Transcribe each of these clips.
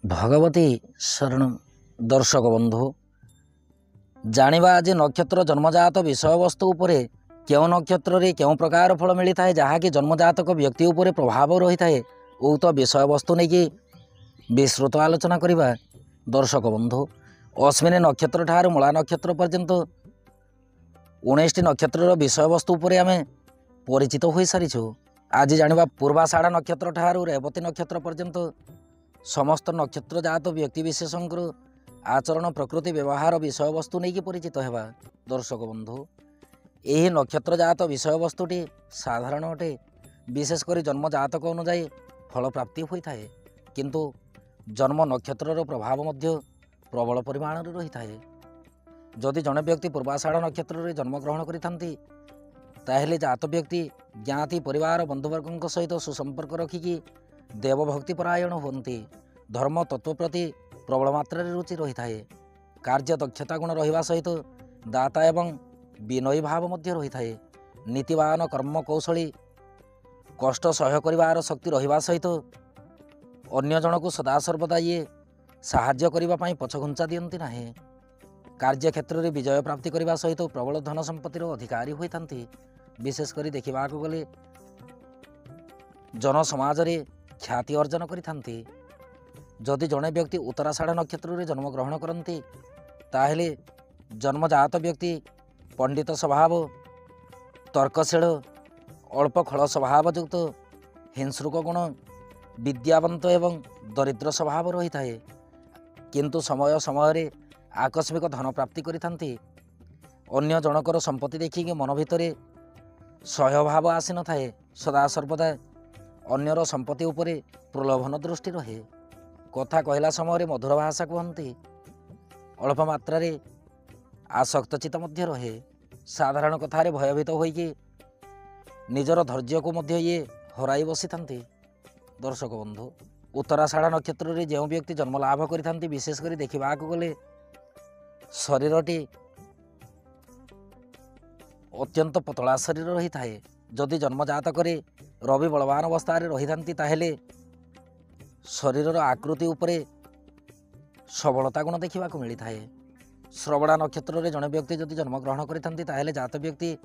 भगवती शरण दर्शक बंधु जानिबा आज नक्षत्र जन्मजात विषय वस्तु उपरे क्यों नक्षत्र रे क्यों प्रकार फल मिलता है जहाँकि जन्मजातक व्यक्ति उपरे प्रभाव रही है उक्त विषय वस्तु नहीं कि विस्तृत आलोचना करवा। दर्शक बंधु अश्विनी नक्षत्र ठार मूला नक्षत्र पर्यंत 19टी नक्षत्र विषय वस्तु उपरे आम परिचित हो सारीछु। आज जानिबा पूर्वाषाढ़ नक्षत्र ठार रेवती नक्षत्र पर्यंत समस्त नक्षत्र जात व्यक्ति विशेषकर आचरण प्रकृति व्यवहार विषय वस्तु नहीं कि परिचित हेबा। दर्शक बंधु यही नक्षत्र जात विषय वस्तुटी साधारण अटे, विशेषकर जन्म जातक अनुजाई फल प्राप्ति होता है किंतु जन्म नक्षत्र प्रभाव मध्य प्रबल परिमाण रही है। जदि जड़े व्यक्ति पूर्वाषाढ़ नक्षत्र जन्म ग्रहण करिथांती ताहेले जात व्यक्ति ज्ञाति परिवार बंधुवर्गों सहित सुसंपर्क रखिकी देवभक्ति परायण होती, धर्म तत्व प्रति प्रबल मात्रा रुचि रही है, कार्य दक्षता गुण रहिबा सहित दाता एवं विनयी भाव मध्य रही है, नीतिवान कर्म कौशली कष्ट सह्य करिवार शक्ति रहिबा सहित अन्य जनक सदा सर्वदा ये साहाय्य करिबा पई पछघुंचा दियंती नाही, कार्य क्षेत्र में विजय प्राप्ति करने सहित प्रबल धन संपत्तिर अधिकारी होती। विशेषकर देखा गले जन समाज रे ख्याति अर्जन करिथांती। जदि जड़े व्यक्ति उत्तराषाढ़ नक्षत्र रे जन्म ग्रहण करती ताहेले जन्मजात व्यक्ति पंडित स्वभाव तर्कशील अल्प खल स्वभाव युक्त हिंसुक गुण विद्यावंत एवं दरिद्र स्वभाव रही है किंतु समय समय आकस्मिक धन प्राप्ति करिथांती। अन्य जनकर संपत्ति देखिकी मन भितर सह्यभाव आसी न थाए, सदा सर्वदा अन्यर संपत्ति उपरे प्रलोभन दृष्टि रहे, कथा कहला समय मधुर भाषा कहती, अल्प मात्रा आसक्त चित्त मध्य रहे, साधारण कथार भयभीत होइकी निजर धैर्य को मध्य ये हराई बसी थांती। दर्शक बंधु उत्तराषाढ़ नक्षत्र रे जो व्यक्ति जन्म लाभ करिथांती विशेषकर देखा गले शरीरटी अत्यंत पतला शरीर रही थाए। जदि जन्मजातक रवि बलवान अवस्था रही थांती ताहेले शरीर आकृति उपरे सबलता गुण देखा मिलता है। श्रवणा नक्षत्र रे जड़े व्यक्ति जदि जन्म ग्रहण करिथांती ताहेले जात व्यक्ति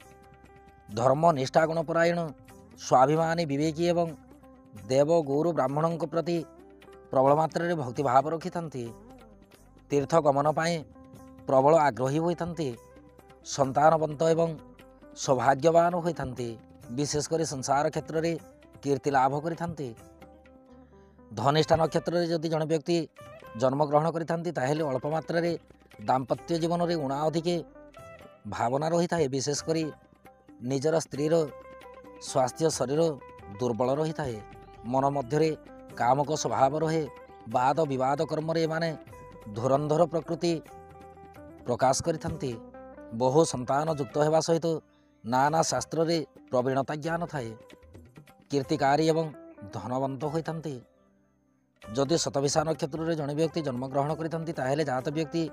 धर्म निष्ठा गुणपरायण स्वाभिमानी विवेकी एवं देव गौर ब्राह्मणों प्रति प्रबल मात्रा भक्तिभाव रखि थांती, तीर्थ गमन पाए प्रबल आग्रही होती, संतानवंत एवं सौभाग्यवान होती, विशेषकर संसार क्षेत्र में कीर्ति लाभ करिथांती। धनिष्ठा नक्षत्र में जदि जड़े व्यक्ति जन्म ग्रहण करिथांती ताहेले अल्प मात्रा दाम्पत्य जीवन में ऊणा अधिके भावना रही है, विशेषकर निजर स्त्रीर स्वास्थ्य शरीर दुर्बल रही है, मन मध्य कामक स्वभाव रहे, वाद विवाद कर्म माने धुरंधर प्रकृति प्रकाश करिथांती। बहु संतान युक्त होगा सहित नाना शास्त्र रे प्रवीणता ज्ञान थाए, कीर्तिकारी एवं धनवंत होती। जदि शतभिषा नक्षत्र रे जड़े व्यक्ति जन्म ग्रहण करिथांती ताहेले जात व्यक्ति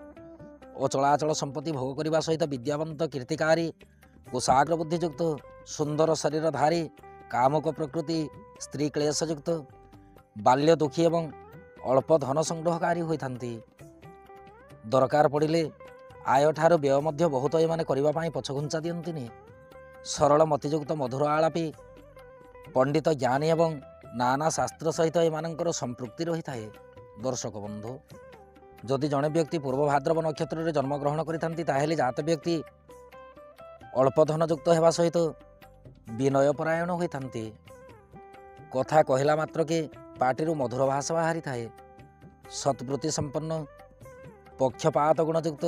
अचलाचल संपत्ति भोग करने सहित विद्यावंत कीर्तिकारी कुशाग्र बुद्धियुक्त सुंदर शरीरधारी कामक प्रकृति स्त्री क्लेशयुक्त बाल्य दुखी एवं अल्प धन संग्रहकारी होती। दरकार पड़े आय ठार व्यय मध्य बहुत एमाने करने पछघुंचा दियंतिनी। सरल मतियुक्त मधुर आलापी पंडित ज्ञानी एवं नाना शास्त्र सहित एमानंकर संपृक्ति रही है। दर्शक बंधु जदि जड़े व्यक्ति पूर्व भाद्रव नक्षत्र रे जन्म ग्रहण करिथांती ताहेले जात व्यक्ति अल्प धनयुक्त होगा सहित विनयपरायण होती, कथा कहला मात्र के पाटिरु मधुर भाषा बाहरी थाए, सत्वृत्ति संपन्न पक्षपात गुणयुक्त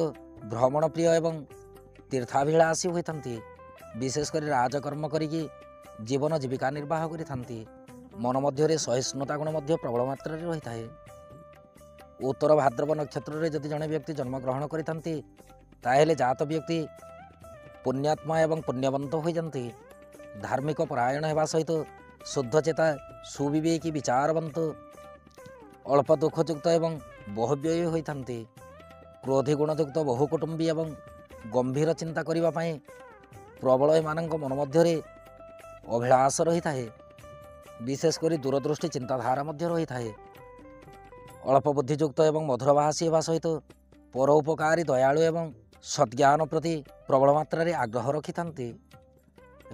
भ्रमण प्रिय एवं तीर्थाभिलाषी होती, विशेषकर राजकर्म करिकी जीवन जीविका निर्वाह करिथांती, मन मध्य सहिष्णुता गुण मध्य प्रबल मात्रा रही है। उत्तर भाद्रव नक्षत्र रे जदि जड़े व्यक्ति जन्म ग्रहण करिथांती ताहेले जात व्यक्ति पुण्यात्मा एवं पुण्यवंत हो जाती, धार्मिक परायण होगा सहित शुद्धचेता सुविवेकी विचारवंत अल्प दुखयुक्त एवं बहुव्ययी होती, क्रोधी गुणयुक्त बहुकुटुंबी एवं गंभीर चिंता करने प्रबल एमानंक मन मध्य अभिलाष रही है, विशेषकर दूरदृष्टि चिंताधारा मध्य रही है। ଅଳ୍ପ ବୁଦ୍ଧିଯୁକ୍ତ ଏବଂ ମଧୁର ଭାଷୀ ହେବା ସହିତ ପରୋପକାରୀ ଦୟାଳୁ ଏବଂ ସଦ୍ଜ୍ଞାନ ପ୍ରତି ପ୍ରବଳ ମାତ୍ରାରେ ଆଗ୍ରହ ରଖିଥାନ୍ତି।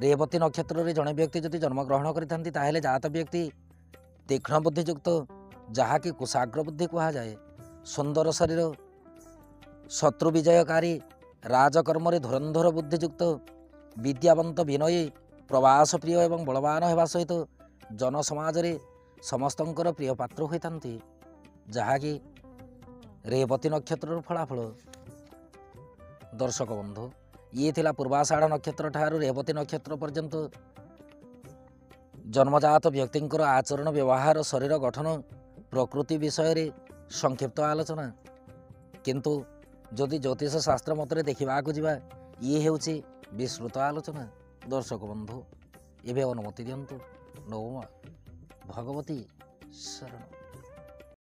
ରେବତୀ ନକ୍ଷତ୍ରରେ ଜଣେ ବ୍ୟକ୍ତି ଯଦି ଜନ୍ମଗ୍ରହଣ କରିଥାନ୍ତି ତାହେଲେ ଜାତ ବ୍ୟକ୍ତି ତୀକ୍ଷ୍ଣ ବୁଦ୍ଧିଯୁକ୍ତ, ଯାହାକି କୁଶାଗ୍ର ବୁଦ୍ଧି କୁହାଯାଏ। ସୁନ୍ଦର ଶରୀର, ଶତ୍ରୁ ବିଜୟକାରୀ, ରାଜକର୍ମରେ ଧୁରନ୍ଧର ବୁଦ୍ଧିଯୁକ୍ତ, ବିଦ୍ୟାବନ୍ତ, ବିନୟୀ, ପ୍ରବାସ ପ୍ରିୟ ଏବଂ ବଳବାନ ହେବା ସହିତ ଜନସମାଜରେ ସମସ୍ତଙ୍କର ପ୍ରିୟ ପାତ୍ର ହୋଇଥାନ୍ତି, ଯାହାକି ରେବତୀ ନକ୍ଷତ୍ରର ଫଳାଫଳ। ଦର୍ଶକ ବନ୍ଧୁ, ଇଏ ଥିଲା ପୂର୍ବାଷାଢ଼ ନକ୍ଷତ୍ର ଠାରୁ ରେବତୀ ନକ୍ଷତ୍ର ପର୍ଯ୍ୟନ୍ତ ଜନ୍ମଜାତ ବ୍ୟକ୍ତିଙ୍କର ଆଚରଣ, ବ୍ୟବହାର, ଶରୀର ଗଠନ, ପ୍ରକୃତି ବିଷୟରେ ସଂକ୍ଷିପ୍ତ ଆଲୋଚନା। କିନ୍ତୁ ଯଦି ଜ୍ୟୋତିଷ ଶାସ୍ତ୍ର ମତରେ ଦେଖିବାକୁ ଯିବା, ଇଏ ହେଉଛି ବିସ୍ତୃତ ଆଲୋଚନା। ଦର୍ଶକ ବନ୍ଧୁ, ଏବେ ଅନୁମତି ଦିଅନ୍ତୁ। ନମଃ ଭଗବତୀ ଶରଣ।